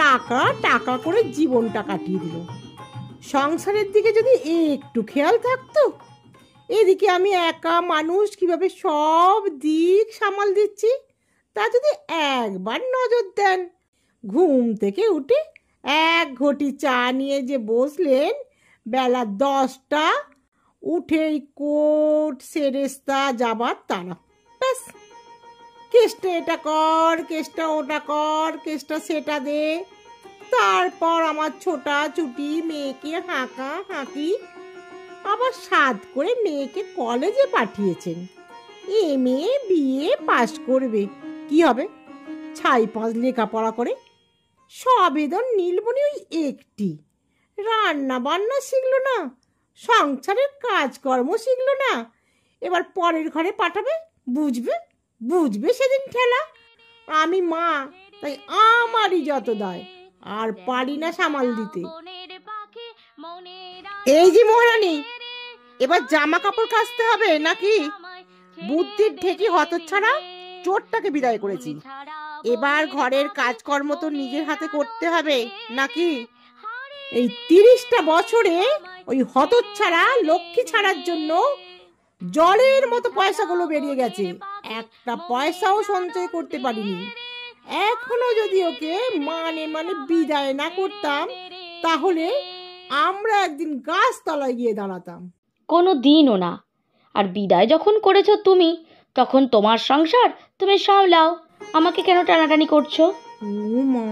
টাকা টাকা করে জীবনটা কাটিয়ে দিল। সংসারের দিকে যদি একটু খেয়াল থাকতো। এদিকে আমি একা মানুষ কিভাবে সব দিক সামাল দিচ্ছি তা যদি একবার নজর দেন। ঘুম থেকে উঠে এক ঘটি চা নিয়ে যে বসলেন বেলা 10টা, উঠেই কোট সেরেস্তা যাবার তারা। ব্যাস, কেসটা এটা কর, কেসটা ওটা কর, কেসটা সেটা দে। তারপর আমার ছোটা ছুটি মেয়েকে হাঁকা হাঁকি, আবার সাধ করে মেয়েকে কলেজে পাঠিয়েছেন। MA BA পাস করবে, কি হবে? 6-5 লেখাপড়া করে সবেদন নীলমণি ওই একটি। রান্না বান্না শিখলো না, সংসারের কাজকর্ম শিখলো না, এবার পরের ঘরে পাঠাবে। বুঝবে বুঝবে সেদিন ঠেলা। আমি মা, তাই আমারই যত দায়, আর পারি না সামাল দিতে। এই যে মহারানী, এবার জামা কাপড় কাচতে হবে নাকি? বুদ্ধির ঢেকি হতচ্ছাড়া, চোরটাকে বিদায় করেছি। এবার ঘরের কাজকর্ম তো নিজের হাতে করতে হবে নাকি? এই 30টা বছরে ওই হতচ্ছাড়া লক্ষ্মী ছাড়ার জন্য জলের মতো পয়সাগুলো বেরিয়ে গেছে, একটা পয়সাও সঞ্চয় করতে পারিনি। এখনো যদি ওকে মানে বিদায় না করতাম, তাহলে আমরা একদিন গাছতলায় গিয়ে দাঁড়াতাম। কোনো দিনও না। আর বিদায় যখন করেছো তুমি, তখন তোমার সংসার তুমি সামলাও, আমাকে কেন টানাটানি করছো? ও মা,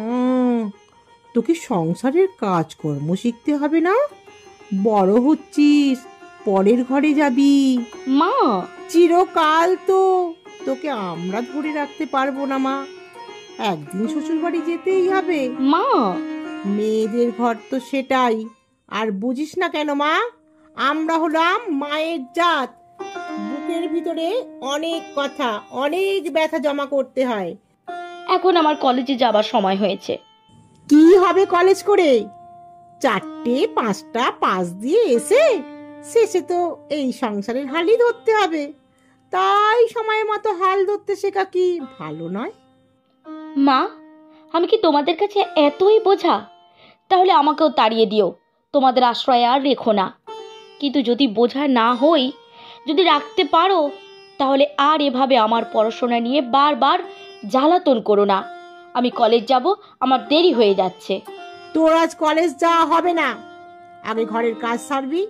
তোকে সংসারের কাজকর্ম শিখতে হবে না? বড় হচ্ছিস, পরের ঘরে যাবি। মা, চিরকাল তো তোকে আমরা ধরে রাখতে পারবো না মা, একদিন শ্বশুর বাড়ি যেতেই হবে। মা, মেয়েদের ঘর তো সেটাই। আর বুঝিস না কেন মা? আমরা হলাম মায়ের জাত, বুকের ভিতরে অনেক কথা, অনেক ব্যথা জমা করতে হয়। এখন আমার কলেজে যাবার সময় হয়েছে। কি হবে কলেজ করে? 4টে 5টা পাস দিয়ে এসে শেষে তো এই সংসারের হালই ধরতে হবে। তাই সময় মতো হাল ধরতে শেখা কি ভালো নয়? মা, আমি কি তোমাদের কাছে এতই বোঝা? তাহলে আমাকেও তাড়িয়ে দিও, তোমাদের আশ্রয় আর রেখো না। কিন্তু যদি বোঝা না হই, যদি রাখতে পারো, তাহলে আর এভাবে আমার পড়াশোনা নিয়ে বারবার জ্বালাতন করো না। আমি কলেজ যাব, আমার দেরি হয়ে যাচ্ছে। তোর আজ কলেজ যাওয়া হবে না। আগে ঘরের কাজ সারবি,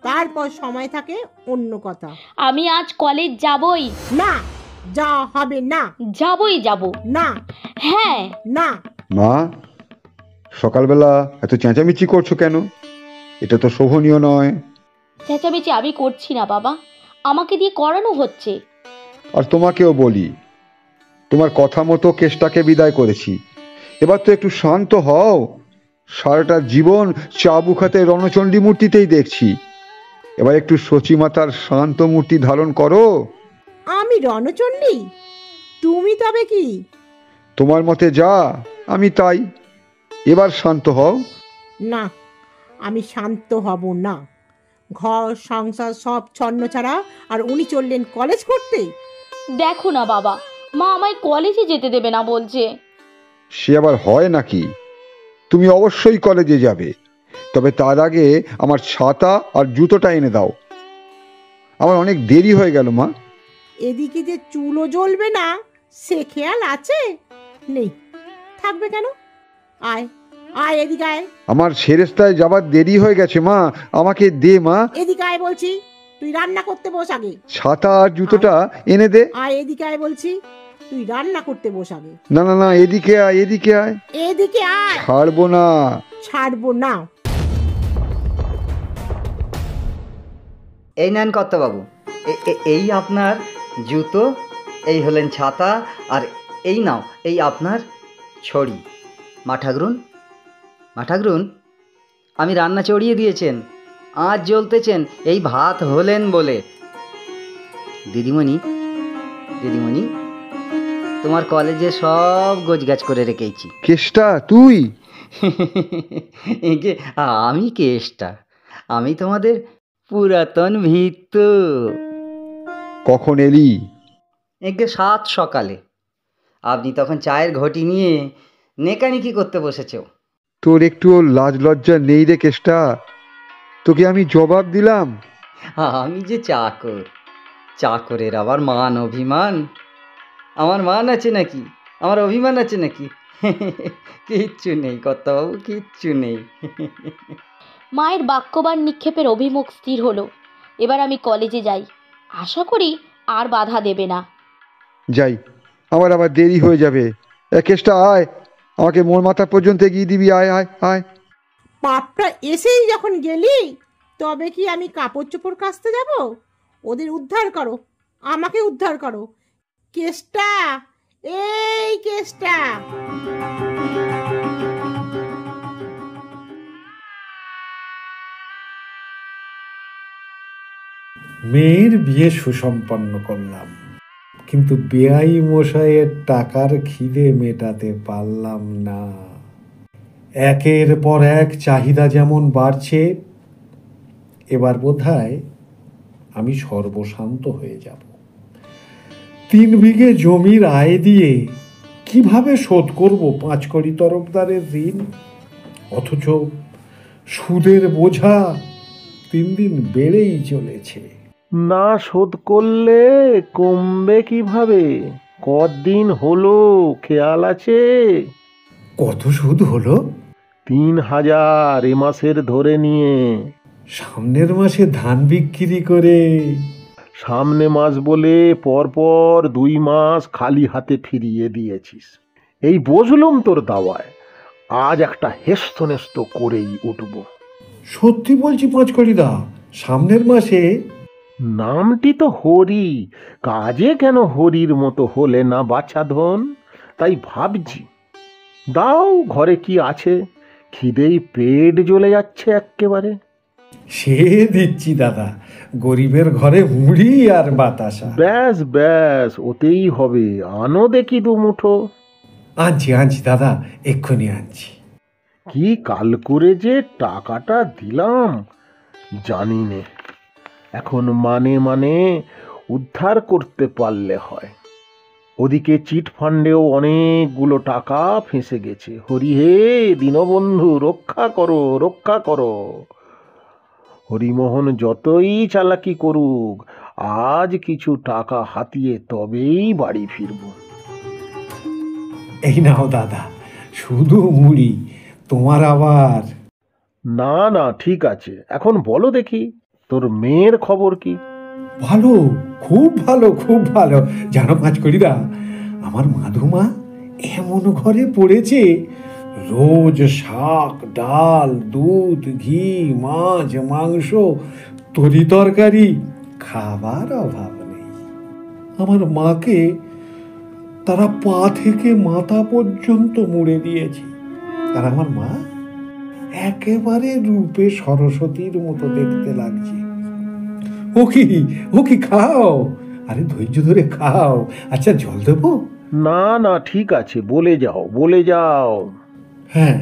তারপর সময় থাকে অন্য কথা। আমি আজ কলেজ যাবই। না, যাওয়া হবে না। যাবই যাব। না। হ্যাঁ। না। মা, সকালবেলা এত চেঁচামেচি করছো কেন? এটা তো শোভনীয় নয়। চেঁচামেচি আমি করছি না বাবা, আমাকে দিয়ে করানো হচ্ছে। আর তোমাকেও বলি, তোমার কথা মতো কেসটাকে বিদায় করেছি, এবার তো একটু শান্ত হও। সারাটা জীবন চাবুক হাতে রণচণ্ডী মূর্তিতেই দেখছি, এবার একটু সচিমাতার শান্ত মূর্তি ধারণ করো। আমি রণচণ্ডী? তুমি তবে কি? তোমার মতে যা, আমি তাই। এবার শান্ত হও। না, আমি শান্ত হব না। ঘর সংসার সব ছন্ন ছাড়া, আর উনি চললেন কলেজ করতে। দেখো না বাবা, মা আমায় কলেজে যেতে দেবে না বলছে। সে আবার হয় নাকি? তুমি অবশ্যই কলেজে যাবে, তবে তার আগে আমার ছাতা আর জুতোটা এনে দাও। আমার অনেক দেরি হয়ে গেল মা। এদিকে যে চুলও জ্বলবে না সে খেয়াল আছে? নেই, থাকবে কেন? আয় আয়, এদিকে আয়। আমার সেরেস্তায় যাবার দেরি হয়ে গেছে মা, আমাকে দে মা। এদিকে আয় বলছি, তুই রান্না করতে বস আগে। ছাতা আর জুতোটা এনে দে। আয় এদিকে আয় বলছি, তুই রান্না করতে বস আগে। না না না, এদিকে আয়, এদিকে আয়। এদিকে আয়। ছাড়বো না। ছাড়বো না। এই নেন কর্তাবাবু, এই আপনার জুতো, এই হলেন ছাতা, আর এই নাও এই আপনার ছড়ি। মাঠাগরুন, মাঠাগরুন, আমি রান্না চড়িয়ে দিয়েছেন, আজ জ্বলতেছেন এই ভাত হলেন বলে। দিদিমণি, দিদিমণি, তোমার কলেজে সব গোছগাছ করে রেখেছি। কেষ্টা তুই? আমি কেষ্টা, আমি তোমাদের পুরাতন ভিত্ত। কখন এলি? 7 সকালে। আপনি তখন চায়ের ঘটি নিয়ে নেকানিকি করতে বসেছো। তোর একটুও লাজ লজ্জা নেই রে কেষ্টা? তোকে আমি জবাব দিলাম। আমি যে চাকর, চাকরের আবার মান অভিমান? আমার মান আছে নাকি, আমার অভিমান আছে নাকি? কিচ্ছু নেই কর্তাবাবু, কিচ্ছু নেই। মায়ের বাক্যবান নিক্ষেপের অভিমুখ স্থির হলো। এবার আমি কলেজে যাই, আশা করি আর বাধা দেবে না। যাই, আমার আবার দেরি হয়ে যাবে। কেষ্টা আয়, আমাকে মোর মাথা পর্যন্ত এগিয়ে দিবি। আয় আয় আয়। পাপটা এসেই যখন গেলি, তবে কি আমি কাপড় চোপড় কাচতে যাব? ওদের উদ্ধার করো, আমাকে উদ্ধার করো। কেষ্টা, এই কেষ্টা! মেয়ের বিয়ে সুসম্পন্ন করলাম, কিন্তু বেআই মশাইয়ের টাকার খিদে মেটাতে পারলাম না। একের পর এক চাহিদা যেমন বাড়ছে, এবার বোধহয় আমি সর্বশান্ত হয়ে যাব। 3 বিঘে জমির আয় দিয়ে কিভাবে শোধ করব 5 কোটি তরফদারের ঋণ? অথচ সুদের বোঝা দিন দিন বেড়েই চলেছে। না শোধ করলে কমবে কিভাবে? কদিন হলো খেয়াল আছে? কত সুদ হলো? 3,000 এ মাসের ধরে নিয়ে। সামনের মাসে ধান বিক্রি করে। সামনে মাস বলে পরপর 2 মাস খালি হাতে ফিরিয়ে দিয়েছিস। এই বসলুম তোর দাওয়ায়, আজ একটা হেস্ত নেস্ত করেই উঠব। সত্যি বলছি পাঁচকড়িদা, সামনের মাসে। নামটি তো হরি, কাজে কেন হরির মতো হলে না বাছা ধন? তাই ভাবছি, দাও ঘরে কি আছে, খিদেই পেট জ্বলে যাচ্ছে এক্কেবারে। সে দিচ্ছি দাদা, গরিবের ঘরে মুড়ি আর বাতাসা। ব্যাস ব্যাস, ওতেই হবে। আনো দেখি 2 মুঠো। আনছি আনছি দাদা, এক্ষুনি আনছি। কি কাল করে যে টাকাটা দিলাম জানি নে। এখন মানে মানে উদ্ধার করতে পারলে হয়। ওদিকে চিট ফান্ডেও অনেকগুলো টাকা ফেঁসে গেছে। হরি হে দীনবন্ধু, রক্ষা করো রক্ষা করো। হরিমোহন যতই চালাকি করুক, আজ কিছু টাকা হাতিয়ে তবেই বাড়ি ফিরব। এই নাও দাদা, শুধু মুড়ি, তোমার আবার। না না ঠিক আছে, এখন বলো দেখি তোর মেয়ের খবর কি? ভালো, খুব ভালো, খুব ভালো। জানো পাঁচকড়িদা, আমার মাধুমা এমন ঘরে পড়েছে, রোজ শাক ডাল দুধ ঘি মাছ মাংস তরি তরকারি, খাবার অভাব নেই। আমার মাকে তারা পা থেকে মাথা পর্যন্ত মুড়ে দিয়েছে, আর আমার মা একেবারে রূপে সরস্বতীর মতো দেখতে লাগছে। ও কি খাও? আরে ধৈর্য ধরে খাও। আচ্ছা জল দেবো? না না ঠিক আছে, বলে যাও বলে যাও। হ্যাঁ,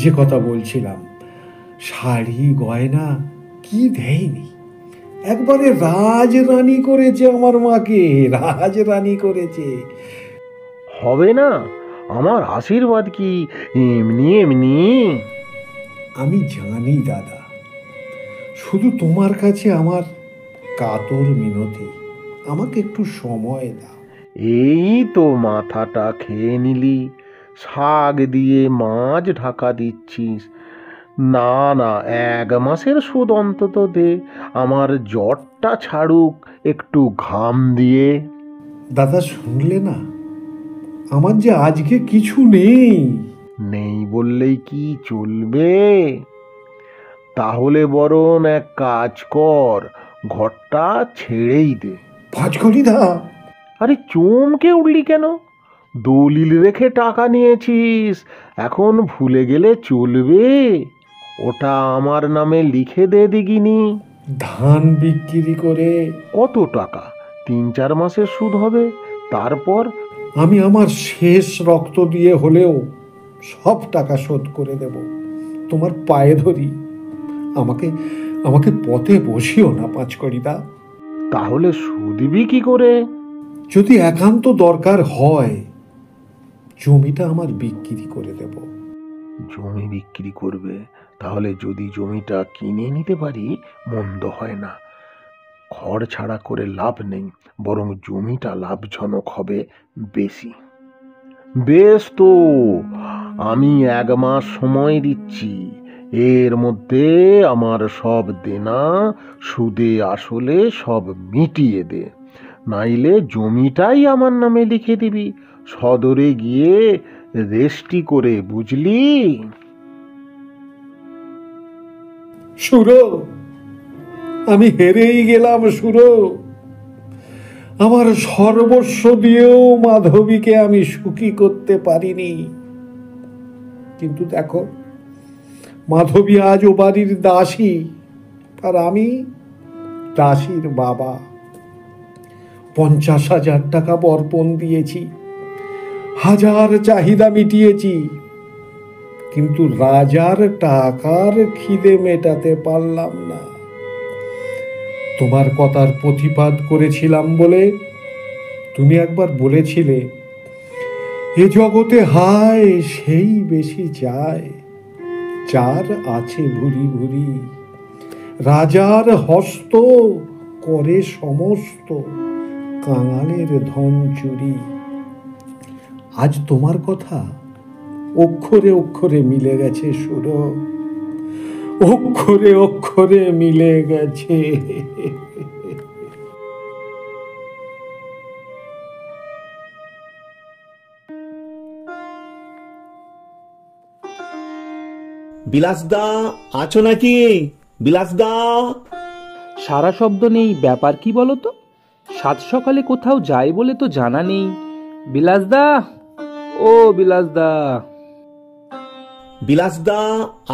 যে কথা বলছিলাম, শাড়ি গয়না কি দেয়নি, একবারে রাজরানী করেছে আমার মাকে, রাজরানী করেছে। হবে না? আমার আশীর্বাদ কি এমনি এমনি? আমি জানি দাদা, শুধু তোমার কাছে আমার কাতর মিনতি, আমাকে একটু সময় দাও। এই তো মাথাটা খেয়ে নিলি, শাক দিয়ে মাছ ঢাকা দিচ্ছিস। না না, 1 মাসের সুদ অন্তত দে, আমার জ্বরটা ছাড়ুক একটু ঘাম দিয়ে। দাদা শুনলে না, আমার যে আজকে কিছু নেই। নেই বললেই কি চলবে? তাহলে বরং এক কাজ কর, ঘরটা ছেড়েই দে। পাঁচকড়িদা! আরে চমকে উঠলি কেন? দলিল রেখে টাকা নিয়েছিস, এখন ভুলে গেলে চলবে? ওটা আমার নামে লিখে দে দিগিনি। ধান বিক্রি করে। কত টাকা? 3-4 মাসের সুদ হবে। তারপর আমি আমার শেষ রক্ত দিয়ে হলেও সব টাকা শোধ করে দেব। তোমার পায়ে ধরি, আমাকে আমাকে পথে বসিও না পাঁচকড়িদা। তাহলে শুধবি কি করে? যদি একান্ত দরকার হয়, জমিটা আমার বিক্রি করে দেব। জমি বিক্রি করবে? তাহলে যদি জমিটা কিনে নিতে পারি মন্দ হয় না। খড় ছাড়া করে লাভ নেই, বরং জমিটা লাভজনক হবে বেশি। বেশ, তো আমি 1 মাস সময় দিচ্ছি। এর মধ্যে আমার সব দেনা সুদে আসলে সব মিটিয়ে দে, নাইলে জমিটাই আমার নামে লিখে দিবি। সদরে গিয়ে রেস্টি করে, বুঝলি? সুরো, আমি হেরেই গেলাম সুরো। আমার সর্বস্ব দিয়েও মাধবীকে আমি সুখী করতে পারিনি। কিন্তু দেখো, মাধবী আজ ও বাড়ির দাসী, আর আমি দাসীর বাবা। 50,000 টাকা বর্পণ দিয়েছি, 1000 চাহিদা মিটিয়েছি, কিন্তু রাজার টাকার খিদে মেটাতে পারলাম না। তোমার কথার প্রতিবাদ করেছিলাম বলে তুমি একবার বলেছিলে, এ জগতে হায় সেই বেশি চায় যার আছে ভুরি ভুরি। রাজার হস্ত করে সমস্ত, কাঙালের ধন চুরি। আজ তোমার কথা অক্ষরে অক্ষরে মিলে গেছে সুরো, অক্ষরে অক্ষরে মিলে গেছে। বিলাসদা আছো নাকি? বিলাসদা। সারা শব্দ নেই, ব্যাপার কি বলো তো? সাত সকালে কোথাও যায় বলে তো জানা নেই। বিলাসদা, ও বিলাসদা। বিলাসদা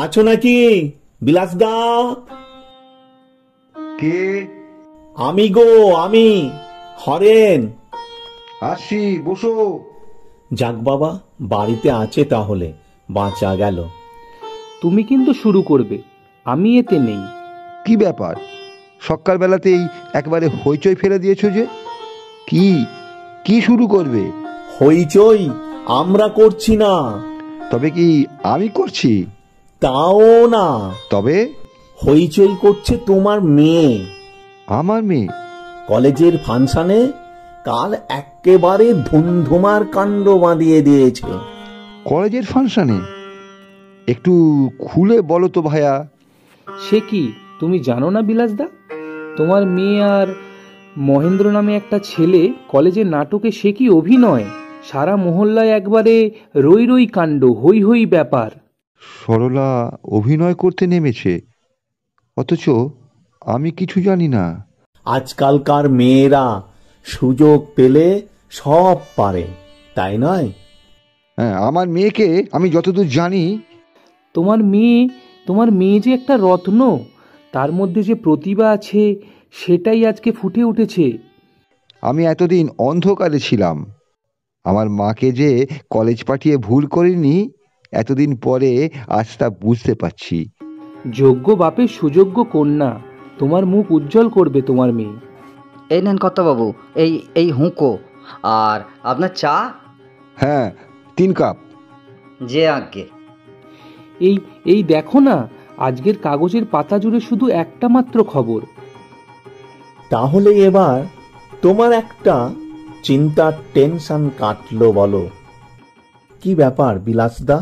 আছো নাকি? বিলাসদা। কে? আমি গো, আমি হরেন। আসি, বসো। যাক বাবা, বাড়িতে আছে তাহলে, বাঁচা গেল। তুমি কিন্তু শুরু করবে, আমি এতে নেই। কি ব্যাপার, সকালবেলাতেই একবারে হইচই ফেলে দিয়েছো যে? কি কি শুরু করবে? হইচই আমরা করছি না। তবে কি আমি করছি? তাও না। তবে? হইচই করছে তোমার মেয়ে। আমার মেয়ে? কলেজের ফাংশনে কাল একেবারে ধুমধুমার কাণ্ড বাঁধিয়ে দিয়েছে। কলেজের ফাংশনে? একটু খুলে বলো তো ভাইয়া। সে কি, তুমি জানো না বিলাসদা? তোমার মেয়ে আর মহেন্দ্র নামে একটা ছেলে কলেজের নাটকে সে কি অভিনয়! সারা মহল্লায় একবারে রই রই কাণ্ড, হই হই ব্যাপার। সরলা অভিনয় করতে নেমেছে, অথচ আমি কিছু জানি না। আজকালকার মেয়েরা সুযোগ পেলে সব পারে, তাই নয়? হ্যাঁ, আমার মেয়েকে আমি যতদূর জানি। তোমার মেয়ে যে একটা রত্ন, তার মধ্যে যে প্রতিভা আছে সেটাই আজকে ফুটে উঠেছে। আমি এতদিন অন্ধকারে ছিলাম। আমার মাকে যে কলেজ পাঠিয়ে ভুল করিনি, এতদিন পরে আজ তা বুঝতে পারছি। যোগ্য বাপের সুযোগ্য কন্যা, তোমার মুখ উজ্জ্বল করবে তোমার মেয়ে। এই নেন কর্তাবাবু, এই এই হুঁকো। আর আপনার চা? হ্যাঁ, 3 কাপ। যে আজ্ঞে। এই এই দেখো না, আজকের কাগজের পাতা জুড়ে শুধু একটা মাত্র খবর। তাহলে এবার তোমার একটা চিন্তার টেনশন কাটলো বলো। কি ব্যাপার বিলাসদা,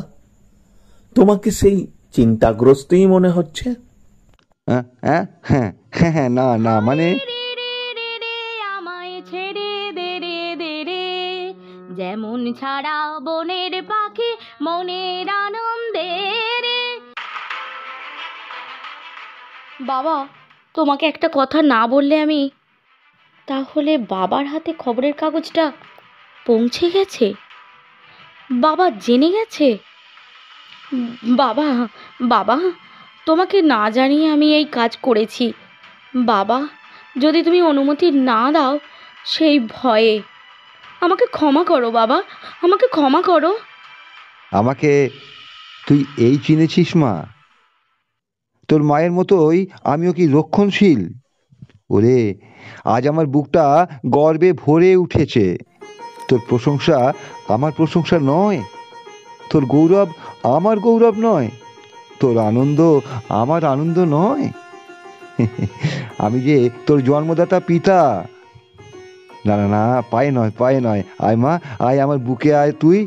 তোমাকে সেই চিন্তাগ্রস্তই মনে হচ্ছে? হ্যাঁ হ্যাঁ হ্যাঁ হ্যাঁ, না না, মানে আমায় ছেড়ে দে রে দে রে, যেমন ছাড়া বনের পাখি মনের আনন্দে রে। বাবা, তোমাকে একটা কথা না বললে আমি। তাহলে বাবার হাতে খবরের কাগজটা পৌঁছে গেছে? বাবা জেনে গেছে? বাবা, বাবা, তোমাকে না জানিয়ে আমি এই কাজ করেছি। বাবা, যদি তুমি অনুমতি না দাও সেই ভয়ে, আমাকে ক্ষমা করো বাবা, আমাকে ক্ষমা করো। আমাকে তুই এই চিনেছিস মা? তোর মায়ের মতোই আমিও কি রক্ষণশীল? ওরে, আজ আমার বুকটা গর্বে ভরে উঠেছে। তোর প্রশংসা আমার প্রশংসা নয়, তোর গৌরব আমার গৌরব নয়, তোর আনন্দ আমার আনন্দ নয়। আমি যে তোর জন্মদাতা পিতা। না না না, পায়ে নয়, পায়ে নয়, আয় মা, আয় আমার বুকে আয় তুই।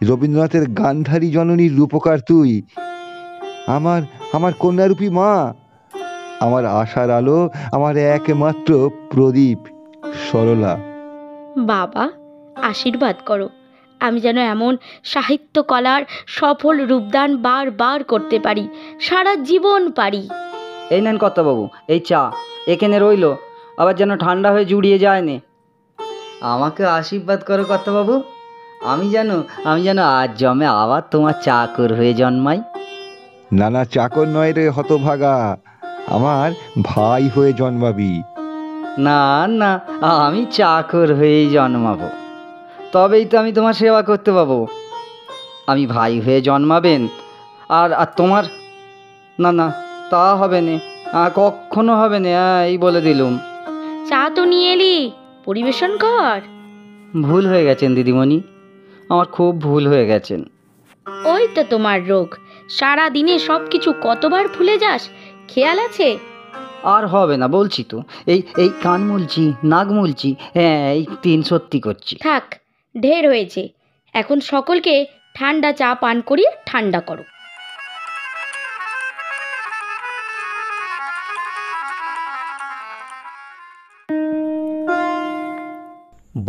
রবীন্দ্রনাথের গান্ধারী জননীর রূপকার তুই, আমার আমার কন্যারূপী মা, আমার আশার আলো, আমার একমাত্র প্রদীপ, সরলা। বাবা, আশীর্বাদ করো আমি যেন এমন সাহিত্য কলার সফল রূপদান বারবার করতে পারি, সারা জীবন পারি। এই নেন কর্তাবাবু, এই চা এখানে রইলো, আবার যেন ঠান্ডা হয়ে জুড়িয়ে যায় নে। আমাকে আশীর্বাদ করো কর্তাবাবু, আমি যেন আজ জমে আবার তোমার চাকর হয়ে জন্মাই। নানা চাকর নয় রে হতভাগা, আমার ভাই হয়ে জন্মাবি। না না, আমি চাকর হয়েই জন্মাবো, তবেই তো আমি তোমার সেবা করতে পাবো। আমি ভাই হয়ে জন্মাবেন আর আর তোমার, না না, তা হবে না, কখনো হবে না, এই বলে দিলুম। চা তো নিয়ে এলি, পরিবেশন কর। ভুল হয়ে গেছেন দিদিমণি, আমার খুব ভুল হয়ে গেছেন। ওই তো তোমার রোগ, সারা দিনে সব কিছু কতবার ভুলে যাস, খেয়াল আছে? আর হবে না বলছি তো, এই এই কান মুলছি, নাক মুলছি, হ্যাঁ এই 3 সত্যি করছি। থাক, ঢের হয়েছে, এখন সকলকে ঠান্ডা চা পান করিয়ে ঠান্ডা করো।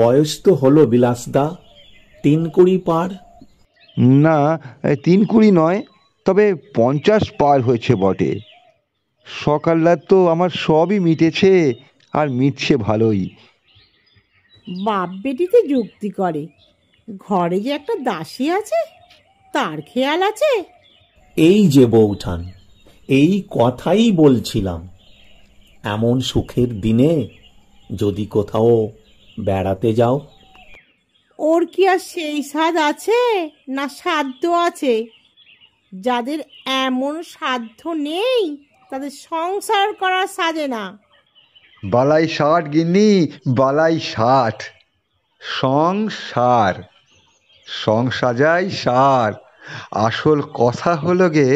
বয়স তো হলো বিলাসদা, 3-20 পার। না, 3-20 নয়, তবে 50 পার হয়েছে বটে। সকালবেলা তো আমার সবই মিটেছে, আর মিটছে ভালোই। বাপ বেটিতে যুক্তি করে, ঘরে যে একটা দাসী আছে তার খেয়াল আছে? এই যে বউঠান, এই কথাই বলছিলাম। এমন সুখের দিনে যদি কোথাও বেড়াতে যাও। ওর কি আর সেই স্বাদ আছে, না সাধ্য আছে? যাদের এমন সাধ্য নেই তাদের সংসার করার সাজে না। বালাই 60 গিন্নি, বালাই 60। সংসার, সংসাজাই সার। আসল কথা হলো গে,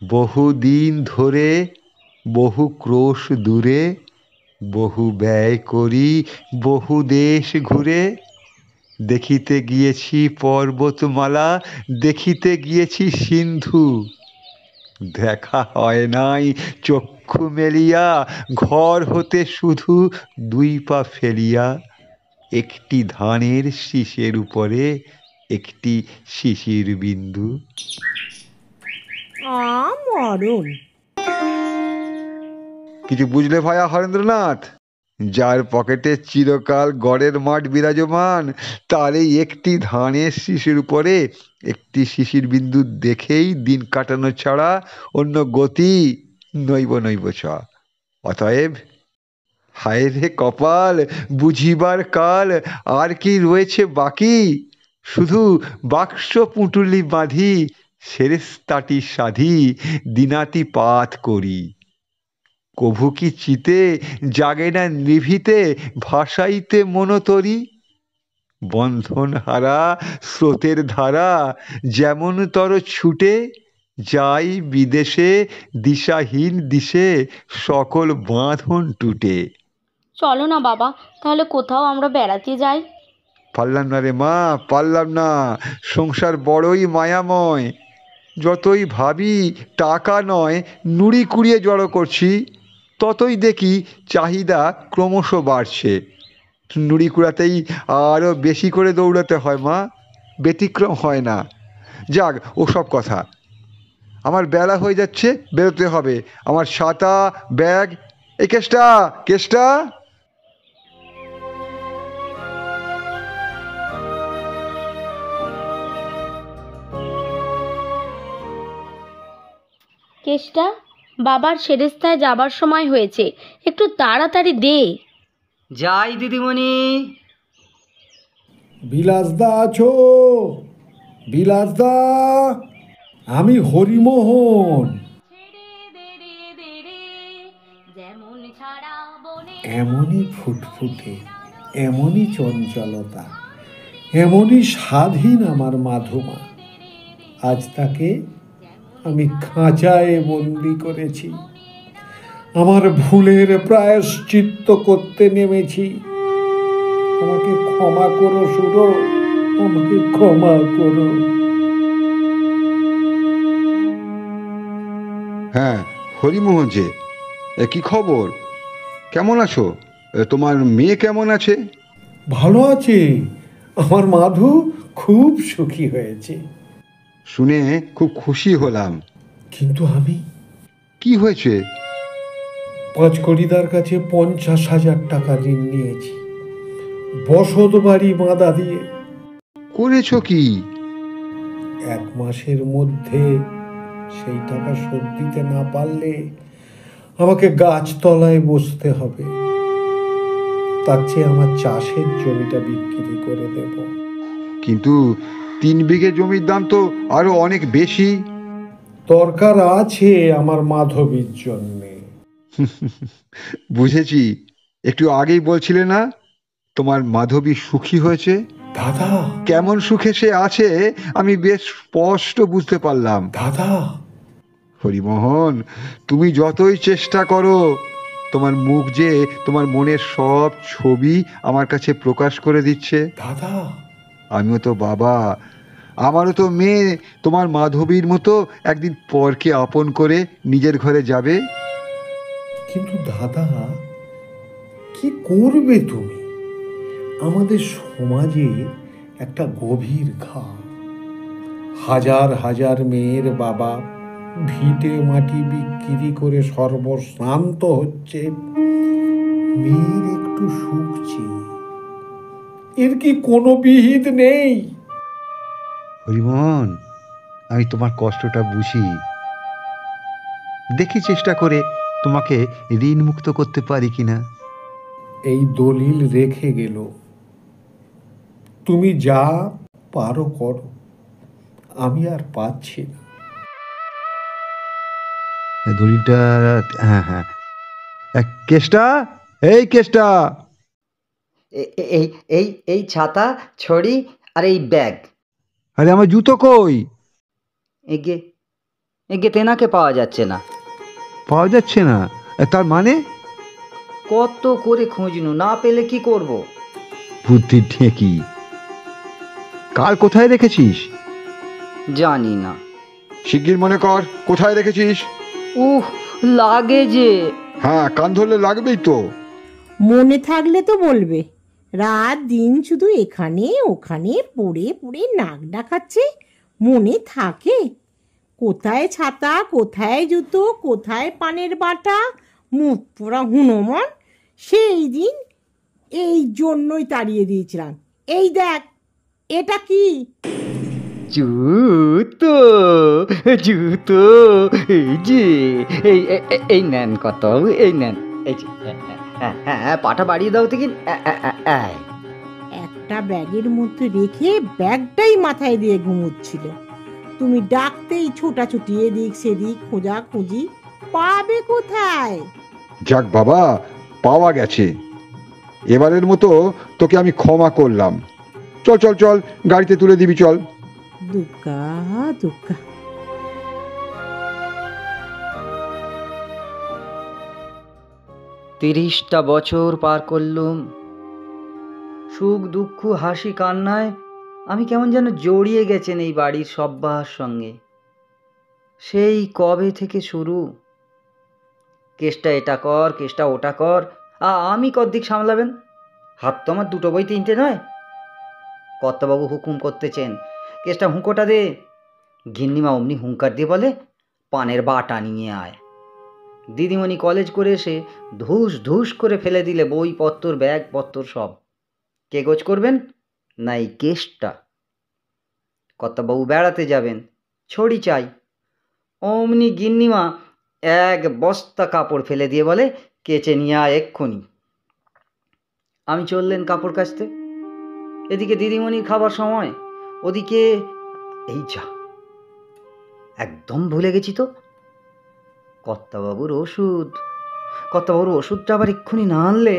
বহুদিন ধরে, বহু ক্রোশ দূরে, বহু ব্যয় করি, বহু দেশ ঘুরে, দেখিতে গিয়েছি পর্বতমালা, দেখিতে গিয়েছি সিন্ধু। দেখা হয় নাই চক্ষু মেলিয়া, ঘর হতে শুধু 2 পা ফেলিয়া, একটি ধানের শীষের উপরে একটি শিশির বিন্দু। মরণ। কিছু বুঝলে ভাইয়া হরেন্দ্রনাথ? যার পকেটে চিরকাল গড়ের মাঠ বিরাজমান, তার এই একটি ধানের শীষের উপরে একটি শিশির বিন্দু দেখেই দিন কাটানো ছাড়া অন্য গতি নৈব চ। অতএব হায় রে কপাল, বুঝিবার কাল, আর কি রয়েছে বাকি? শুধু বাক্স পুঁটুলি বাঁধি, সেরেস্তাটি সাধি, দিনাতি পাত করি। কভু কি চিতে জাগে না নিভিতে, ভাসাইতে মনোতরি? বন্ধন হারা স্রোতের ধারা যেমন তর ছুটে, যাই বিদেশে দিশাহীন দিশে, সকল বাঁধন টুটে। চলো না বাবা, তাহলে কোথাও আমরা বেড়াতে যাই। পারলাম না রে মা, পারলাম না। সংসার বড়ই মায়াময়। যতই ভাবি টাকা নয় নুড়ি কুড়িয়ে জড়ো করছি, ততই দেখি চাহিদা ক্রমশ বাড়ছে। নুড়ি কুড়াতেই আরও বেশি করে দৌড়াতে হয় মা, ব্যতিক্রম হয় না। যাক ওসব কথা, আমার বেলা হয়ে যাচ্ছে, বেরোতে হবে। আমার ছাতা, ব্যাগ, এই কেষ্টা, কেষ্টা। কেষ্টা, বাবার সেরেস্তায় যাবার সময় হয়েছে, একটু তাড়াতাড়ি দে। যাই দিদিমণি। বিলাসদা আছো? বিলাসদা, আমি হরিমোহন। এমনই ফুটফুটে, এমনই চঞ্চলতা, এমনই স্বাধীন আমার মাধুমা। আজ তাকে আমি খাঁচায় বন্দি করেছি, আমার ভুলের প্রায়শ্চিত্ত করতে নেমেছি। আমাকে ক্ষমা করো সুরো, আমাকে ক্ষমা করো। হ্যাঁ, হরিমোহন যে, কি খবর? কেমন আছো? তোমার মেয়ে কেমন আছে? ভালো আছে, আমার মাধু খুব সুখী হয়েছে। শুনে খুব খুশি হলাম। কিন্তু আমি কি হয়েছে? পাঁচকড়িদার কাছে 50,000 টাকা ঋণ নিয়েছি, বসত বাড়ি বাঁধা দিয়ে। করেছো কি? 1 মাসের মধ্যে সেই টাকা শোধ দিতে না পারলে আমাকে গাছতলায় বসতে হবে। তার চেয়ে আমার চাষের জমিটা বিক্রি করে দেব। কিন্তু 3 বিঘে জমির দাম তো আরো অনেক বেশি। দরকার আছে আমার মাধবীর জন্যে। বুঝেছি, একটু আগেই বলছিলে না তোমার মাধবী সুখী হয়েছে? দাদা, কেমন সুখে সে আছে আমি বেশ স্পষ্ট বুঝতে পারলাম। দাদা, হরিমোহন, তুমি যতই চেষ্টা করো, তোমার মুখ যে তোমার মনের সব ছবি আমার কাছে প্রকাশ করে দিচ্ছে। দাদা, আমিও তো বাবা, আমারও তো মেয়ে তোমার মাধবীর মতো একদিন পরকে আপন করে নিজের ঘরে যাবে। কিন্তু দাদা, কি করবে তুমি? আমাদের সমাজে একটা গভীর ঘা। হাজার হাজার মেয়ের বাবা ভিটে মাটি বিক্রি করে সর্বশ্রান্ত হচ্ছে মেয়ের একটু সুখ চেয়ে। এর কি কোনো বিহিত নেই? হরিমোহন, আমি তোমার কষ্টটা বুঝি। দেখি চেষ্টা করে তোমাকে ঋণ মুক্ত করতে পারি কিনা। এই দলিল রেখে গেল, তুমি যা পারো করো, আমি আর পাচ্ছি না। দলিলটা, হ্যাঁ হ্যাঁ, কেষ্টা, এই কেষ্টা। এই এই এই ছাতা, ছড়ি আর এই ব্যাগ। আরে আমার জুতো কই? এগে এগে তেনাকে পাওয়া যাচ্ছে না। পাওয়া যাচ্ছে না? তার মানে? কত করে খুঁজনু, না পেলে কি করব? বুদ্ধির ঢেঁকি। কাল কোথায় রেখেছিস? জানি না। শিগগির মনে কর, কোথায় রেখেছিস? উহ, লাগে যে। হ্যাঁ, কান ধরলে লাগবেই তো। মনে থাকলে তো বলবে। রাত দিন শুধু এখানে ওখানে পড়ে পড়ে নাক ডাকাচ্ছে, মনে থাকে? কোথায় ছাতা, কোথায় জুতো, কোথায় পানের বাটা, মুখ পোড়া হুনুমান। সেই দিন এই জন্যই তাড়িয়ে দিয়েছিলাম। এই দেখ, এটা কি? জুতো, জুতো, এই যে, এই নেন কত, এই নেন, এই যে, হ্যাঁ, পাটা বাড়িয়ে দাও থেকে। একটা ব্যাগের মধ্যে রেখে ব্যাগটাই মাথায় দিয়ে ঘুমোচ্ছিল। তুমি ডাকতেই ছোটাছুটি এদিক সেদিক খোঁজাখুঁজি, পাবে কোথায়? যাক বাবা, পাওয়া গেছে। এবারের মতো তোকে আমি ক্ষমা করলাম। চল চল চল, গাড়িতে তুলে দিবি, চল। দুগ্গা দুগ্গা। 30টা বছর পার করলুম। সুখ দুঃখ হাসি কান্নায় আমি কেমন যেন জড়িয়ে গেছেন এই বাড়ির সব্বার সঙ্গে। সেই কবে থেকে শুরু, কেসটা এটা কর, কেসটা ওটা কর, আমি কদ্দিক সামলাবেন? হাত তো আমার 2 বই 3টে নয়। কর্তাবাবু হুকুম করতেছেন, কেসটা হুঁকোটা দে। গিন্নিমা অমনি হুঙ্কার দিয়ে বলে, পানের বাটা নিয়ে আয়। দিদিমণি কলেজ করে এসে ধুস ধুস করে ফেলে দিলে বইপত্র ব্যাগপত্র সব। কে গোছ করবেন? না এই কেসটা। কর্তাবাবু বেড়াতে যাবেন, ছড়ি চাই। অমনি গিন্নিমা 1 বস্তা কাপড় ফেলে দিয়ে বলে, কেচে নিয়ে আয় এক্ষুনি। আমি চললেন কাপড় কাচতে। এদিকে দিদিমণির খাবার সময়, ওদিকে এই যা, একদম ভুলে গেছি তো, কর্তাবাবুর ওষুধ। কর্তাবাবুর ওষুধটা আবার এক্ষুনি না আনলে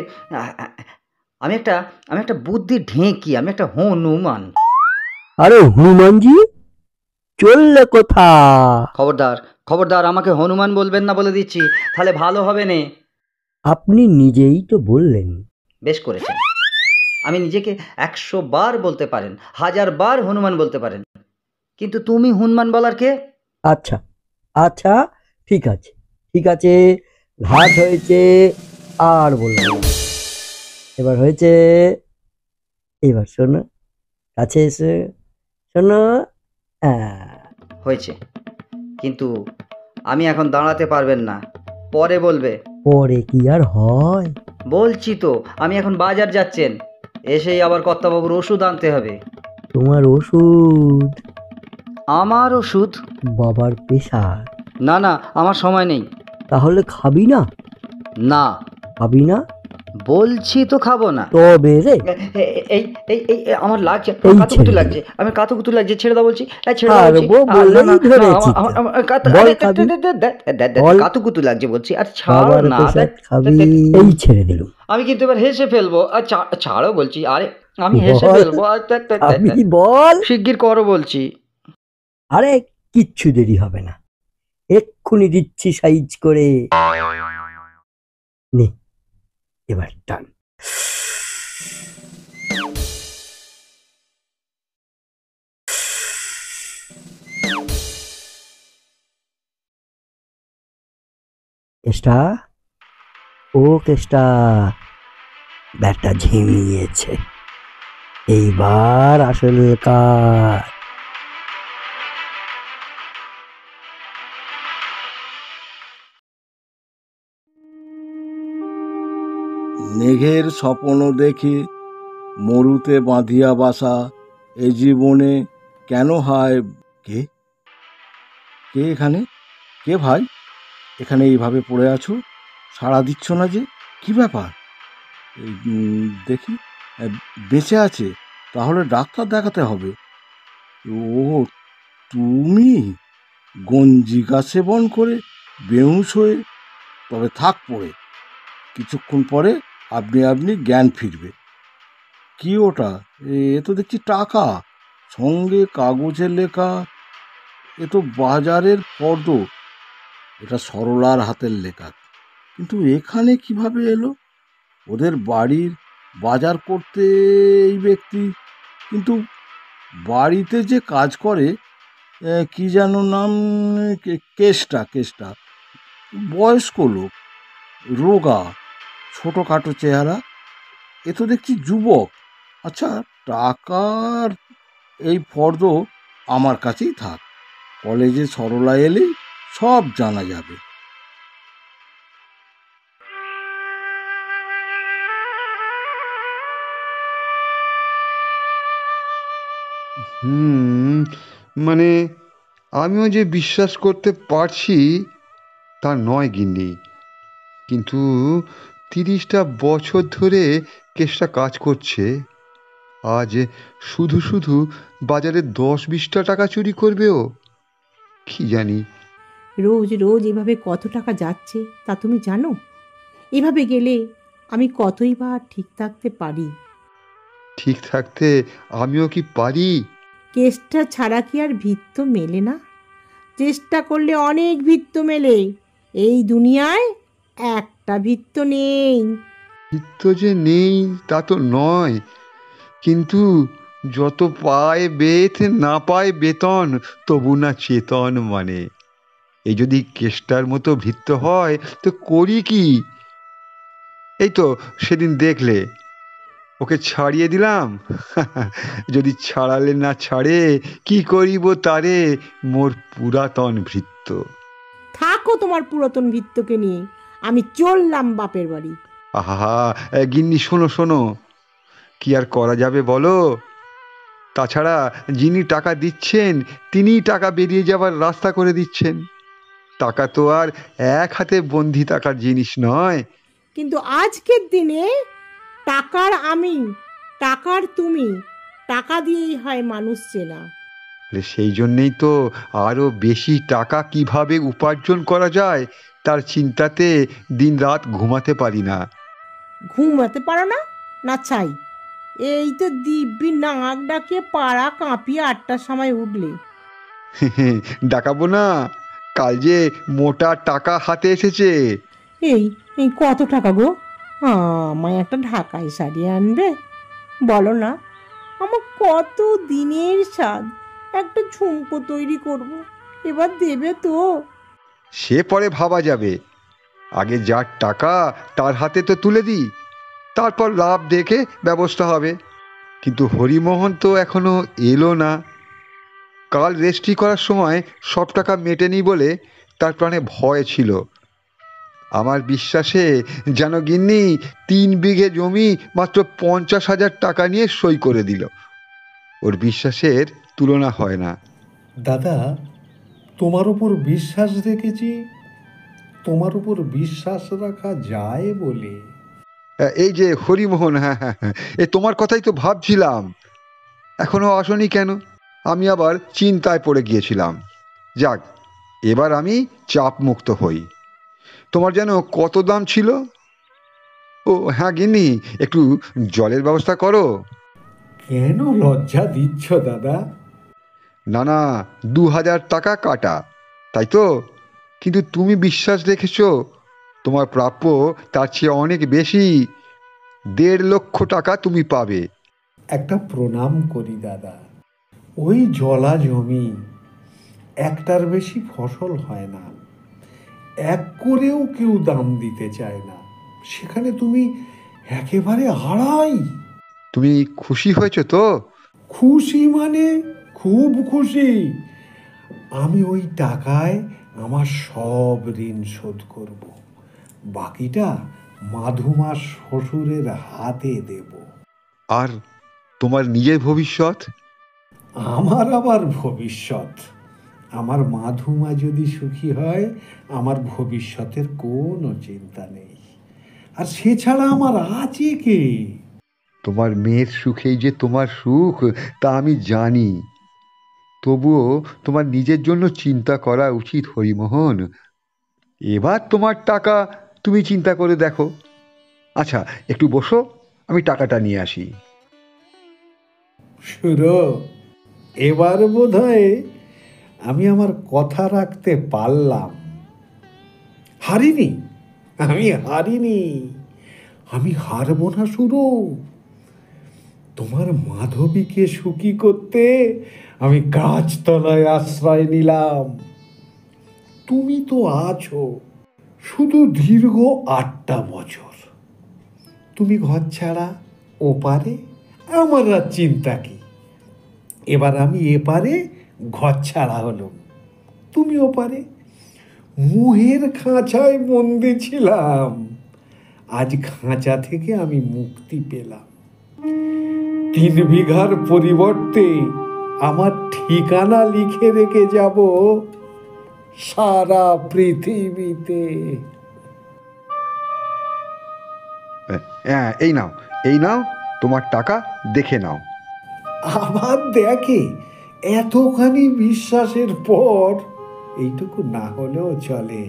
আমি একটা আমি একটা বুদ্ধি ঢেঁকি, আমি একটা হনুমান। আরে হনুমানজি, চললে কোথা? খবরদার খবরদার, আমাকে হনুমান বলবেন না বলে দিচ্ছি, তাহলে ভালো হবে না। আপনি নিজেই তো বললেন। বেশ করেছেন, আমি নিজেকে 100 বার বলতে পারেন, 1000 বার হনুমান বলতে পারেন, কিন্তু তুমি হনুমান বলার কে? আচ্ছা আচ্ছা, ঠিক আছে ঠিক আছে, ঘাট হয়েছে, আর বলবো না। এবার হয়েছে, এবার শোনো, কাছে এসে শোনো। হয়েছে, কিন্তু আমি এখন দাঁড়াতে পারবেন না, পরে বলবে। পরে কি আর হয়? বলছি তো, আমি এখন বাজার যাচ্ছেন, এসেই আবার কর্তাবাবুর ওষুধ আনতে হবে। তোমার ওষুধ? আমার ওষুধ? বাবার প্রেশার? না না, আমার সময় নেই। তাহলে খাবি না? না। খাবি না? বলছি তো খাবো না। তবে রে, এই এই এই আমার লাগছে, এই কাতুকুতু ছেড়ে লাগছে, আমি কাতুকুতু লাগছে, ছেড়ে দাও বলছি, ছেড়ে দাও আর বলছি। বউ বলেই না, না, ধরেছি তো। বল খাবি? বল। কাতুকুতু লাগছে বলছি, আর ছাড় বাবার না। প্রেশার খাবি? এই ছেড়ে দিলুম। আমি কিন্তু এবার হেসে ফেলবো, আর ছাড়ো বলছি, আরে আমি হেসে বল, ফেলবো। খাবি বল। শিগগির করো বলছি। আরে কিচ্ছু দেরি হবে না, এক্ষুনি দিচ্ছি সাইজ করে। নে, এবার টান। কেষ্টা, ও কেষ্টা, ব্যাটা ঝিমিয়েছে, এইবার আসল কাজ। মেঘের স্বপ্ন দেখি মরুতে বাঁধিয়া বাসা, এ জীবনে কেন হয়। কে কে এখানে? কে ভাই? এখানে এইভাবে পড়ে আছো, সাড়া দিচ্ছ না যে, কি ব্যাপার? দেখি, বেঁচে আছে, তাহলে ডাক্তার দেখাতে হবে। ও তুমি গঞ্জিকা সেবন করে বেহুশ হয়ে, তবে থাক পড়ে, কিছুক্ষণ পরে আপনি জ্ঞান ফিরবে। কি ওটা? এ তো দেখছি টাকা, সঙ্গে কাগজে লেখা, এ তো বাজারের ফর্দ, এটা সরলার হাতের লেখা, কিন্তু এখানে কিভাবে এলো? ওদের বাড়ির বাজার করতে এই ব্যক্তি, কিন্তু বাড়িতে যে কাজ করে, কি যেন নাম, কেষ্টা, বয়স্ক লোক, রোগা, ছোটোখাটো চেহারা, এ তো দেখছি যুবক। আচ্ছা, টাকার এই ফর্দ আমার কাছেই থাক, কলেজে সরলা এলেই সব জানা যাবে। মানে আমিও যে বিশ্বাস করতে পারছি তা নয় গিন্নি, কিন্তু 30টা বছর ধরে কেসটা কাজ করছে, আজ শুধু শুধু বাজারে 10-20টা টাকা চুরি করবে ও? কি জানি। রোজ রোজ এভাবে কত টাকা যাচ্ছে তা তুমি জানো? এভাবে গেলে আমি কতই বা ঠিক থাকতে পারি? ঠিক থাকতে আমিও কি পারি? কেসটা ছাড়া কি আর ভিত্ত মেলে না? চেষ্টা করলে অনেক ভিত্ত মেলে, এই দুনিয়ায় একটা ভিত্ত নেই। ভিত্ত যে নেই তা তো নয়, কিন্তু যত পায় বেত না পায় বেতন, তবু না চেতন। মানে এই যদি কেষ্টার মতো ভিত্ত হয় তো করি কি? এই তো সেদিন দেখলে, ওকে ছাড়িয়ে দিলাম। যদি ছাড়ালে না ছাড়ে, কি করিব তারে, মোর পুরাতন ভৃত্য। থাকো তোমার পুরাতন ভিত্তকে নিয়ে, আমি চললাম বাপের বাড়ি। আহা, গিন্নি শোনো শোনো, কি আর করা যাবে বলো? তাছাড়া যিনি টাকা দিচ্ছেন তিনিই টাকা বেরিয়ে যাবার রাস্তা করে দিচ্ছেন। টাকা তো আর এক হাতে বন্দি টাকার জিনিস নয়। কিন্তু আজকের দিনে টাকার আমি, টাকার তুমি, টাকা দিয়েই হয় মানুষ চেনা। সেই জন্যেই তো আরো বেশি টাকা কিভাবে উপার্জন করা যায় তার চিন্তাতে দিন রাত ঘুমাতে পারি না। ঘুমাতে পারো না? না ছাই? এই তো দিব্যি নাক ডাকিয়ে পাড়া কাঁপিয়ে 8টার সময় উঠলে। ডাকাবো না, কাল যে মোটা টাকা হাতে এসেছে। এই এই কত টাকা গো? আমায় একটা ঢাকাই শাড়ি আনবে? বলো না, আমার কত দিনের স্বাদ একটা ঝুমকো তৈরি করব, এবার দেবে তো? সে পরে ভাবা যাবে, আগে যার টাকা তার হাতে তো তুলে দিই, তারপর লাভ দেখে ব্যবস্থা হবে। কিন্তু হরিমোহন তো এখনো এলো না। কাল রেজিস্ট্রি করার সময় সব টাকা মেটেনি বলে তার প্রাণে ভয় ছিল। আমার বিশ্বাসে যেন গিন্নি 3 বিঘে জমি মাত্র 50,000 টাকা নিয়ে সই করে দিল। ওর বিশ্বাসের তুলনা হয় না। দাদা, তোমার উপর বিশ্বাস রেখেছি, তোমার উপর বিশ্বাস রাখা যায় বলে। এই যে হরিমোহন, হ্যাঁ হ্যাঁ হ্যাঁ, এ তোমার কথাই তো ভাবছিলাম। এখনো আসনি কেন? আমি আবার চিন্তায় পড়ে গিয়েছিলাম। যাক, এবার আমি চাপ মুক্ত হই। তোমার যেন কত দাম ছিল? ও হ্যাঁ গিন্নি, একটু জলের ব্যবস্থা করো। কেন লজ্জা দিচ্ছ দাদা? না না, 2,000 টাকা কাটা, তাই তো? কিন্তু তুমি বিশ্বাস রেখেছ, তোমার প্রাপ্য তার চেয়ে অনেক বেশি। 1.5 লক্ষ টাকা তুমি পাবে। একটা প্রণাম করি দাদা। ওই জলা জমি, একটার বেশি ফসল হয় না, এক করেও কেউ দাম দিতে চায় না, সেখানে তুমি একেবারে 2.5। তুমি খুশি হয়েছ তো? খুশি মানে খুব খুশি। আমি ওই টাকায় আমার সব ঋণ শোধ করব, বাকিটা মাধুমার শ্বশুরের হাতে দেব। আর তোমার নিজের ভবিষ্যৎ? আমার আবার ভবিষ্যৎ? আমার মাধুমা যদি সুখী হয়, আমার ভবিষ্যতের কোনো চিন্তা নেই। আর সে ছাড়া আমার আছে কে? তোমার মেয়ের সুখেই যে তোমার সুখ তা আমি জানি। তবুও তোমার নিজের জন্য চিন্তা করা উচিত হরিমোহন। এবার তোমার টাকা তুমি চিন্তা করে দেখো। আচ্ছা, একটু বসো, আমি টাকাটা নিয়ে আসি। সুরো, এবার বোধহয় আমি আমার কথা রাখতে পারলাম। হারিনি, আমি হারিনি, আমি হারবো না সুরো। তোমার মাধবীকে সুখী করতে আমি গাছতলায় আশ্রয় নিলাম। তুমি তো আছো, শুধু দীর্ঘ 8টা বছর। তুমি ঘর ছাড়া ওপারে, আমার আর চিন্তা কি? এবার আমি এপারে ঘর ছাড়া হলাম, তুমি ওপারে। মোহের খাঁচায় বন্দি ছিলাম, আজ খাঁচা থেকে আমি মুক্তি পেলাম। 3 বিঘার পরিবর্তে আমার ঠিকানা লিখে রেখে যাব সারা পৃথিবীতে। এই নাও, এই নাও তোমার টাকা, দেখে নাও। আবার দেখে? এতখানি বিশ্বাসের পর এইটুকু না হলেও চলে।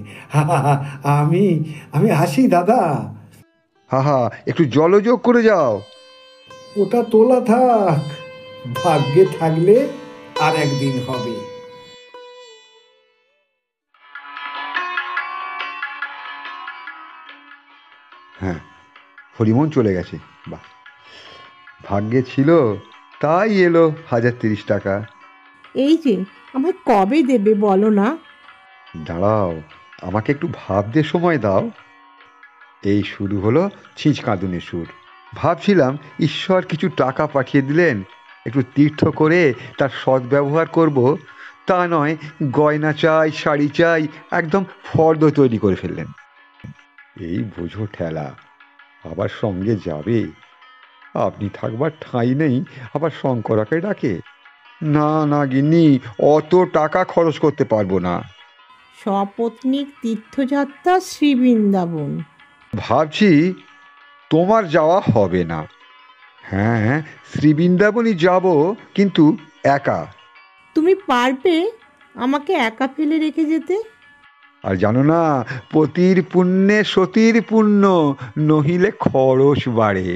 আমি আমি আসি দাদা। হা, একটু জলযোগ করে যাও। ওটা তোলা থাক, ভাগ্যে থাকলে আর একদিন হবে। হ্যাঁ, হরিমোহন চলে গেছে। বাহ, ভাগ্যে ছিল তাই এলো 1,030 টাকা। এই যে, আমায় কবে দেবে বলো না? দাঁড়াও, আমাকে একটু ভাবতে সময় দাও। এই শুরু হলো ছিঁচকাঁদুনের সুর। ভাবছিলাম ঈশ্বর কিছু টাকা পাঠিয়ে দিলেন, একটু তীর্থ করে তার সদ্ব্যবহার করব, তা নয় গয়না চাই, শাড়ি চাই, একদম ফর্দ তৈরি করে ফেললেন। এই বোঝো ঠেলা, আবার সঙ্গে যাবে। আপনি থাকবার ঠাঁই নেই, আবার শঙ্করাকে ডাকে। না না গিন্নি, অত টাকা খরচ করতে পারবো না। সপত্নীক তীর্থযাত্রা শ্রীবৃন্দাবন। ভাবছি তোমার যাওয়া হবে না। হ্যাঁ, শ্রীবৃন্দাবনই যাব, কিন্তু একা। তুমি পারবে আমাকে একা ফেলে রেখে যেতে? আর জানো না, পতির পুণ্যে সতীর পুণ্য, নহিলে খরচ বাড়ে।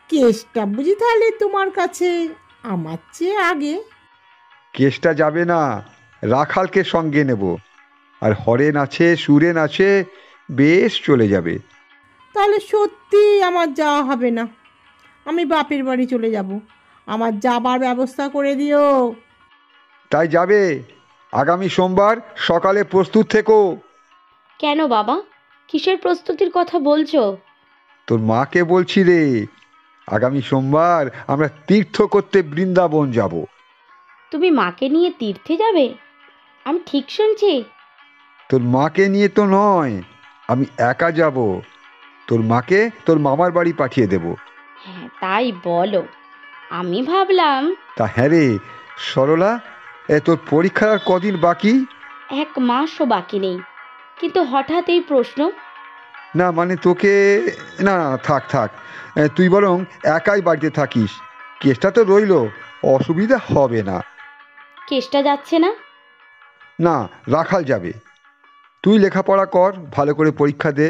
কেসটা বুঝি তাহলে তোমার কাছে আমার চেয়ে আগে? কেসটা যাবে না, রাখালকে সঙ্গে নেব, আর হরেন আছে, সুরেন আছে, বেশ চলে যাবে। তাহলে সত্যি আমার যাওয়া হবে না, আমি বাপের বাড়ি চলে যাব। আমার যাবার ব্যবস্থা করে দিও। তাই যাবে? আগামী সোমবার সকালে প্রস্তুত থেকো। কেন বাবা, কিসের প্রস্তুতির কথা বলছো? তোর মাকে বলছি রে, আগামী সোমবার আমরা তীর্থ করতে বৃন্দাবন যাব। তুমি মাকে নিয়ে তীর্থে যাবে? আমি ঠিক শুনছি? তোর মাকে নিয়ে তো নয়, আমি একা যাব। তোর মাকে তোর মামার বাড়ি পাঠিয়ে দেব। হ্যাঁ তাই বলো, আমি ভাবলাম। তা হ্যাঁ রে সরলা, তোর পরীক্ষার আর কদিন বাকি? 1 মাসও বাকি নেই, কিন্তু হঠাৎ এই প্রশ্ন? না মানে তোকে, না না, থাক থাক, তুই বরং একাই বাড়িতে থাকিস। কেসটা তো রইল, অসুবিধা হবে না। কেসটা যাচ্ছে না? না, রাখাল যাবে। তুই লেখাপড়া কর, ভালো করে পরীক্ষা দে।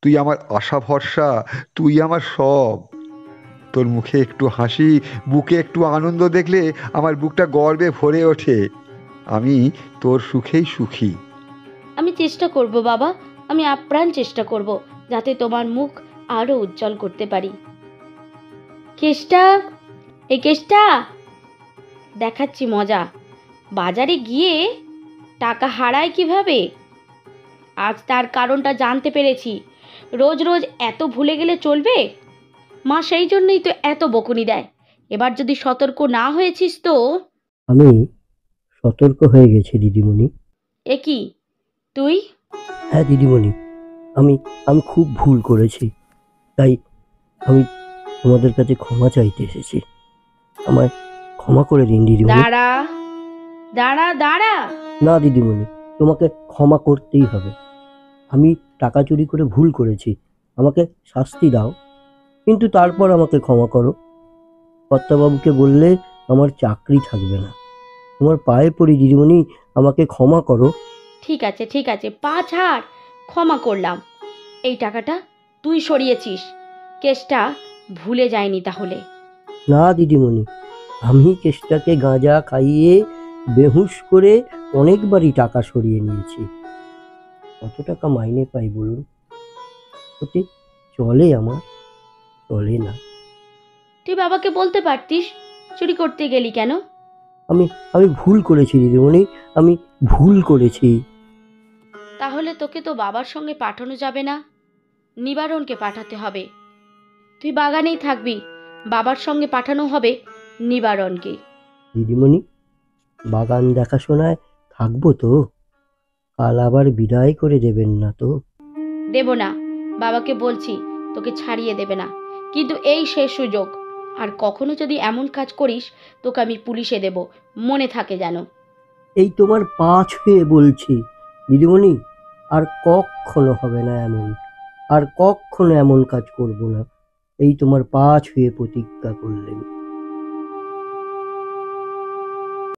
তুই আমার আশা ভরসা, তুই আমার সব। তোর মুখে একটু হাসি, বুকে একটু আনন্দ দেখলে আমার বুকটা গর্বে ভরে ওঠে। আমি তোর সুখেই সুখী। আমি চেষ্টা করব বাবা, আমি আপ্রাণ চেষ্টা করব যাতে তোমার মুখ আরো উজ্জ্বল করতে পারি। কেসটা, এই কেসটা দেখাচ্ছি মজা। বাজারে গিয়ে টাকা হারায় কিভাবে, আজ তার কারণটা জানতে পেরেছি। রোজ রোজ এত ভুলে গেলে চলবে? মা সেই জন্যই তো এত বকুনি দেয়। এবার যদি সতর্ক না হয়েছিস তো। আমি সতর্ক হয়ে গেছি দিদিমণি। এ কি তুই? হ্যাঁ দিদিমণি, আমি আমি খুব ভুল করেছি, তাই আমি তোমাদের কাছে ক্ষমা চাইতে এসেছি। আমায় ক্ষমা করে দিন দিদিমণি। দাঁড়া দাঁড়া দাঁড়া। না দিদিমণি, তোমাকে ক্ষমা করতেই হবে। আমি টাকা চুরি করে ভুল করেছি, আমাকে শাস্তি দাও, কিন্তু তারপর আমাকে ক্ষমা করো। কর্তাবাবুকে বললে আমার চাকরি থাকবে না। তোমার পায়ে পড়ি দিদিমণি, আমাকে ক্ষমা করো। ঠিক আছে ঠিক আছে, পা ছাড়, ক্ষমা করলাম। এই টাকাটা তুই সরিয়েছিস, কেসটা ভুলে যায়নি তাহলে? না দিদিমণি, আমি কেষ্টাকে গাঁজা খাইয়ে বেহুশ করে অনেকবারই টাকা সরিয়ে নিয়েছি। কত টাকা মাইনে পাই বলুন? ওতে চলে আমার? চলে না। তুই বাবাকে বলতে পারতিস চুরি করতে গেলি কেন? আমি আমি ভুল করেছি দিদিমণি, আমি ভুল করেছি। তাহলে তোকে তো বাবার সঙ্গে পাঠানো যাবে না, নিবারণকে পাঠাতে হবে। তুই বাগানেই থাকবি, বাবার সঙ্গে পাঠানো হবে নিবারণকে। দিদিমণি, বাগান দেখাশোনায় থাকবো তো? কাল আবার বিদায় করে দেবেন না তো? দেব না, বাবাকে বলছি তোকে ছাড়িয়ে দেবে না, কিন্তু এই শেষ সুযোগ। আর কখনো যদি এমন কাজ করিস তোকে আমি পুলিশে দেব, মনে থাকে যেন। এই তোমার পা ছুঁয়ে বলছি দিদিমণি, আর কখনো হবে না এমন, আর কখনো এমন কাজ করব না। এই তোমার পা ছুঁয়ে প্রতিজ্ঞা করলেন।